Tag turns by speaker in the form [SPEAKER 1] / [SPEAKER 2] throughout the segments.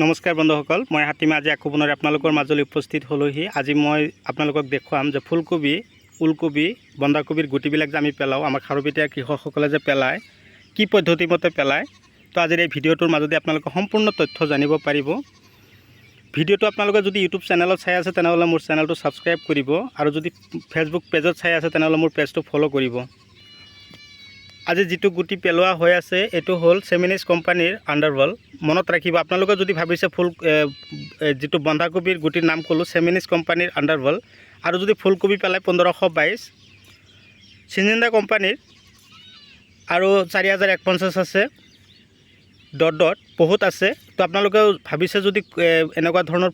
[SPEAKER 1] নমস্কাৰ বন্ধুসকল, মই হাতীমা আজি আকৌ পুনৰ আপোনালোকৰ মাজলৈ উপস্থিত হ'লোহি। আজি মই আপোনালোকক দেখুৱাম যে ফুলকবি, ওলকবি, বন্ধাকবিৰ গুটিবিলাক যে আমি পেলাওঁ, আমাৰ খাৰুপেটীয়া কৃষকসকলে যে পেলায়, কি পদ্ধতিমতে পেলায়। তো আজিৰ এই ভিডিঅ'টোৰ মাজতে আপোনালোকে সম্পূৰ্ণ তথ্য জানিব পাৰিব। ভিডিঅ'টো আপোনালোকে যদি ইউটিউব চেনেলত চাই আছে তেনেহ'লে মোৰ চেনেলটো ছাবস্ক্ৰাইব কৰিব, আৰু যদি ফেচবুক পেজত চাই আছে তেনেহ'লে মোৰ পেজটো ফ'ল' কৰিব। আজি যিটো গুটি পেলোৱা হৈ আছে এইটো হ'ল চেমিনিজ কোম্পানীৰ আণ্ডাৰৱৰ্ল্ড। মনত ৰাখিব, আপোনালোকে যদি ভাবিছে যিটো বন্ধাকবিৰ গুটিৰ নাম ক'লোঁ চেমিনিজ কোম্পানীৰ আণ্ডাৰৱৰ্ল্ড, আৰু যদি ফুলকবি পেলায় 1522 চিঞ্জিন্দা কোম্পানীৰ, আৰু 4150 আছে, ডট বহুত আছে। তো আপোনালোকেও ভাবিছে যদি এনেকুৱা ধৰণৰ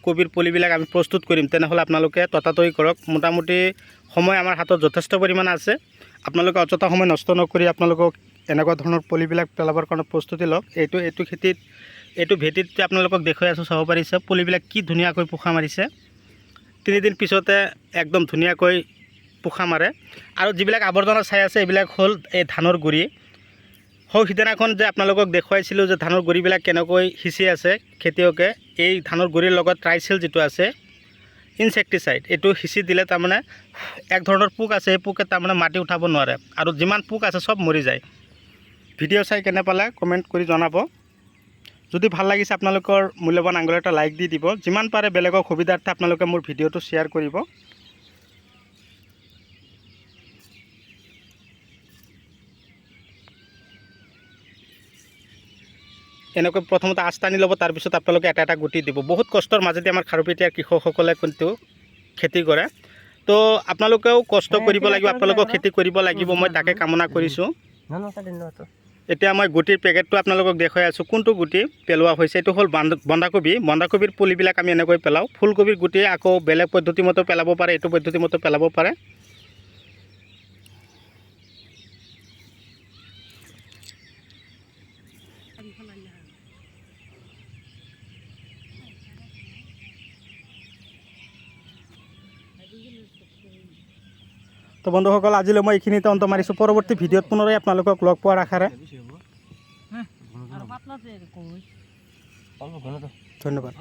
[SPEAKER 1] কবিৰ পুলিবিলাক আমি প্ৰস্তুত কৰিম তেনেহ'লে আপোনালোকে ততাতৈয়াৰী কৰক। মোটামুটি সময় আমাৰ হাতত যথেষ্ট পৰিমাণে আছে। আপোনালোকে অযথা সময় নষ্ট নকৰি আপোনালোকক এনেকুৱা ধৰণৰ পুলিবিলাক পেলাবৰ কাৰণে প্ৰস্তুতি লওক। এইটো ভেটিত আপোনালোকক দেখুৱাই আছোঁ, চাব পাৰিছে পুলিবিলাক কি ধুনীয়াকৈ পোখা মাৰিছে। 3 দিন পিছতে একদম ধুনীয়াকৈ পোখা মাৰে। আৰু যিবিলাক আৱৰ্জনা চাই আছে এইবিলাক হ'ল এই ধানৰ গুড়ি। সিদিনাখন যে আপোনালোকক দেখুৱাইছিলোঁ যে ধানৰ গুড়িবিলাক কেনেকৈ সিঁচি আছে খেতিয়কে, এই ধানৰ গুড়িৰ লগত ট্ৰাইচেল যিটো আছে ইনচেক্টিচাইড, এইটো সিঁচি দিলে তাৰমানে এক ধৰণৰ পোক আছে, এই পোকে তাৰমানে মাটি উঠাব নোৱাৰে, আৰু যিমান পোক আছে চব মৰি যায়। ভিডিঅ' চাই কেনে পালে কমেণ্ট কৰি জনাব। যদি ভাল লাগিছে আপোনালোকৰ মূল্যৱান আঙুলি এটা লাইক দি দিব। যিমান পাৰে বেলেগক সুবিধাৰ্থে আপোনালোকে মোৰ ভিডিঅ'টো শ্বেয়াৰ কৰিব। এনেকৈ প্ৰথমতে আঁচ টানি ল'ব, তাৰপিছত আপোনালোকে এটা এটা গুটি দিব। বহুত কষ্টৰ মাজেদি আমাৰ খাৰুপেটীয়া কৃষকসকলে কিন্তু খেতি কৰে। তো আপোনালোকেও কষ্ট কৰিব লাগিব, আপোনালোকেও খেতি কৰিব লাগিব, মই তাকে কামনা কৰিছোঁ। এতিয়া মই গুটিৰ পেকেটটো আপোনালোকক দেখুৱাই আছোঁ কোনটো গুটি পেলোৱা হৈছে। এইটো হ'ল বন্ধাকবিৰ পুলিবিলাক আমি এনেকৈ পেলাওঁ। ফুলকবিৰ গুটি আকৌ বেলেগ পদ্ধতিমতে পেলাব পাৰে, এইটো পদ্ধতিমতে পেলাব পাৰে। তো বন্ধুসকল, আজিলৈ মই এইখিনিতে অন্ত মাৰিছোঁ। পৰৱৰ্তী ভিডিঅ'ত পুনৰাই আপোনালোকক লগ পোৱাৰ আশাৰে ধন্যবাদ।